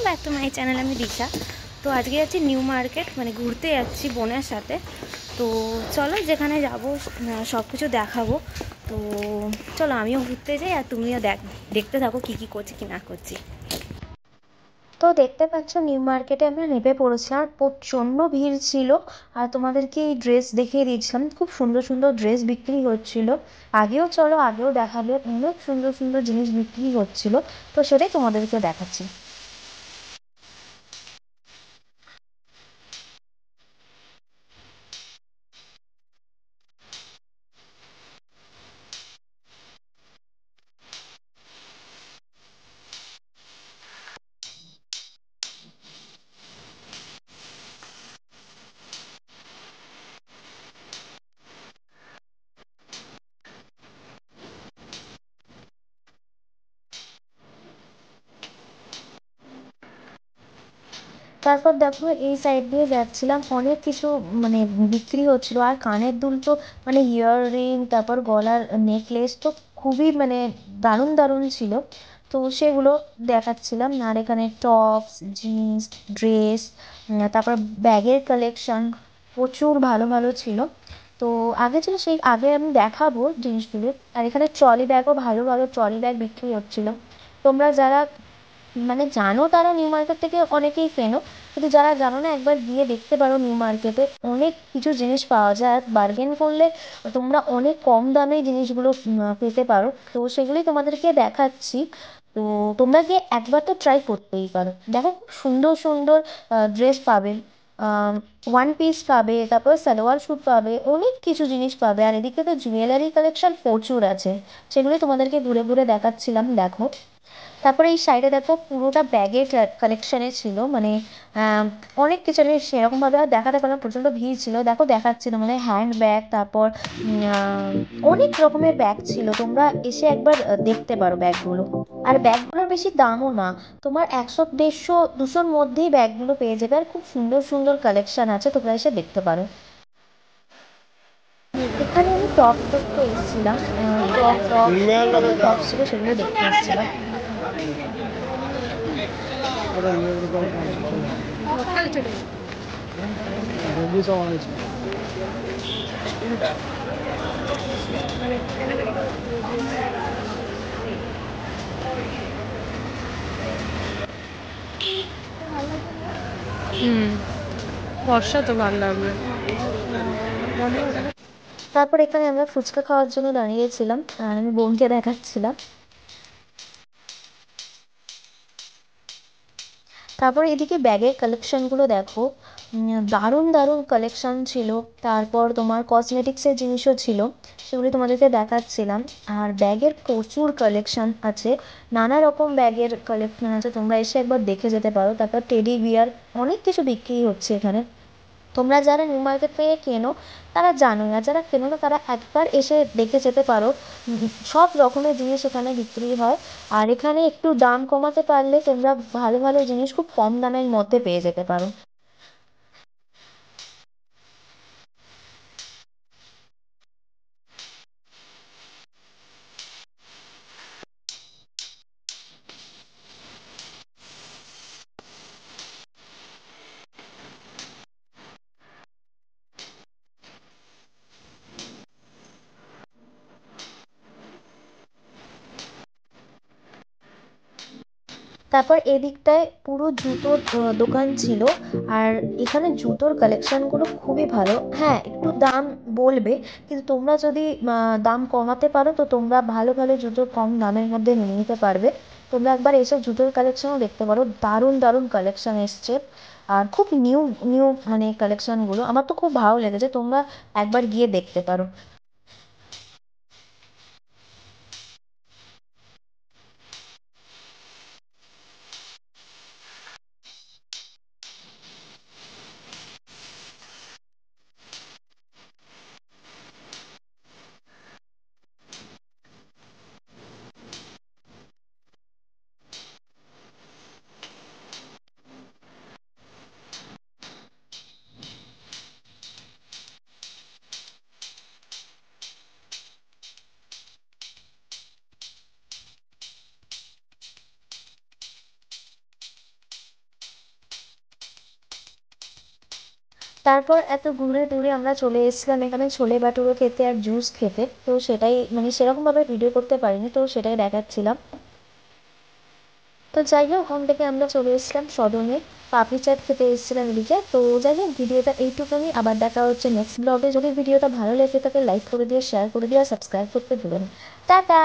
Back to my channel. আমি দিশা। তো আজকে যাচ্ছি নিউ মার্কেট, মানে ঘুরতে যাচ্ছি বোনের সাথে। তো চলো যেখানে যাব সব কিছু দেখাবো। তো চলো আমিও ঘুরতে যাই আর তুমিও দেখতে থাকো কী কী করছি কী না করছি। তো দেখতে পাচ্ছ নিউ মার্কেটে আমরা নেমে পড়েছি আর প্রচণ্ড ভিড় ছিল। আর তোমাদেরকে এই ড্রেস দেখিয়ে দিয়েছিলাম, খুব সুন্দর সুন্দর ড্রেস বিক্রি হচ্ছিল। আগেও দেখাবে, অনেক সুন্দর সুন্দর জিনিস বিক্রি হচ্ছিল। তো সেটাই তোমাদেরকে দেখাচ্ছি। তারপর দেখো এই সাইড দিয়ে যাচ্ছিলাম, অনেক কিছু মানে বিক্রি হচ্ছিল। আর কানের দুল তো মানে ইয়াররিং, তারপর গলার নেকলেস তো খুবই মানে দারুণ দারুণ ছিল। তো সেগুলো দেখাচ্ছিলাম। আর এখানে টপস, জিন্স, ড্রেস, তারপর ব্যাগের কালেকশন প্রচুর ভালো ভালো ছিল। তো আগে ছিল, সেই আগে আমি দেখাবো জিনিসগুলো। আর এখানে ট্রলি ব্যাগও ভালো ভালো ট্রলি ব্যাগ বিক্রি হচ্ছিল। তোমরা যারা মানে জানো তারা নিউ মার্কেট থেকে অনেকেই কেনো, কিন্তু যারা জানো না একবার গিয়ে দেখতে পারো। নিউ মার্কেটে অনেক কিছু জিনিস পাওয়া যায়, আর বার্গেন করলে তোমরা অনেক কম দামে জিনিসগুলো পেতে পারো। তো সেগুলোই তোমাদেরকে দেখাচ্ছি। তো তোমরা গিয়ে একবার তো ট্রাই করতেই পারো। দেখো খুব সুন্দর সুন্দর ড্রেস পাবে, ওয়ান পিস পাবে, তারপর সালোয়ার স্যুট পাবে, অনেক কিছু জিনিস পাবে। আর এদিকে তো জুয়েলারি কালেকশন প্রচুর আছে, সেগুলোই তোমাদেরকে ঘুরে ঘুরে দেখাচ্ছিলাম। দেখো তারপরে এই সাইডে দেখো পুরোটা ব্যাগের কালেকশানে ছিল, মানে অনেক কিছু। আমি সেরকমভাবে আর দেখাতে পারলাম, প্রচণ্ড ভিড় ছিল। দেখো দেখাচ্ছিল মানে হ্যান্ড ব্যাগ, তারপর অনেক রকমের ব্যাগ ছিল। তোমরা এসে একবার দেখতে পারো ব্যাগগুলো। আর ব্যাগগুলোর বেশি দামও না, তোমার 100, 150, 200-র মধ্যেই ব্যাগগুলো পেয়ে যাবে। আর খুব সুন্দর সুন্দর কালেকশন আছে, তোমরা এসে দেখতে পারো। এখানে আমি টপ দেখতে এসেছিলাম, টপ ছিল সেগুলো দেখতে এসেছিলাম। বর্ষা তো ভালো লাগবে। তারপর এখানে আমরা ফুচকা খাওয়ার জন্য দাঁড়িয়েছিলাম আর আমি বোনকে দেখাচ্ছিলাম। তারপর এদিকে ব্যাগের কালেকশনগুলো দেখো, দারুণ দারুণ কালেকশন ছিল। তারপর তোমার কসমেটিক্সের জিনিসও ছিল, সেগুলি তোমাদেরকে দেখাচ্ছিলাম। আর ব্যাগের প্রচুর কালেকশন আছে, নানা রকম ব্যাগের কালেকশন আছে, তোমরা এসে একবার দেখে যেতে পারো। তারপর টেডি বিয়ার, অনেক কিছু বিক্রি হচ্ছে এখানে। তোমরা যারা নিউ মার্কেট থেকে কেনো তারা জানোই, আর যারা কেনো না তারা একবার এসে দেখে যেতে পারো। সব রকমের জিনিস এখানে বিক্রি হয়। আর এখানে একটু দাম কমাতে পারলে তোমরা ভালো ভালো জিনিস খুব কম দামের মধ্যে পেয়ে যেতে পারো। তারপর এদিকটায় পুরো জুতোর দোকান ছিল। আর এখানে জুতোর কালেকশনগুলো খুবই ভালো। হ্যাঁ, একটু দাম বলবে, কিন্তু তোমরা যদি দাম কমাতে পারো তো তোমরা ভালো ভালো জুতো কম দামের মধ্যে নিয়ে নিতে পারবে। তোমরা একবার এসব জুতোর কালেকশনও দেখতে পারো, দারুণ দারুণ কালেকশন এসছে। আর খুব নিউ নিউ মানে কালেকশনগুলো আমার তো খুব ভালো লেগেছে, তোমরা একবার গিয়ে দেখতে পারো। তারপর এত ঘুরে টুরে আমরা চলে এসেছিলাম এখানে ছোলে ভাটুরে খেতে আর জুস খেতে, তো সেটাই মানে সেরকমভাবে ভিডিও করতে পারিনি, তো সেটাই দেখাচ্ছিলাম। তো যাই হোক, ওখান থেকে আমরা চলে এসেছিলাম সদনে, পাপড়ি চাট খেতে এসেছিলাম এদিকে। তো যাই হোক, ভিডিওটা এইটুকুনি, আবার দেখা হচ্ছে নেক্সট ব্লগে। যদি ভিডিওটা ভালো লেগে থাকে লাইক করে দিও, শেয়ার করে দিও আর সাবস্ক্রাইব করতে ভুলো না। টাটা।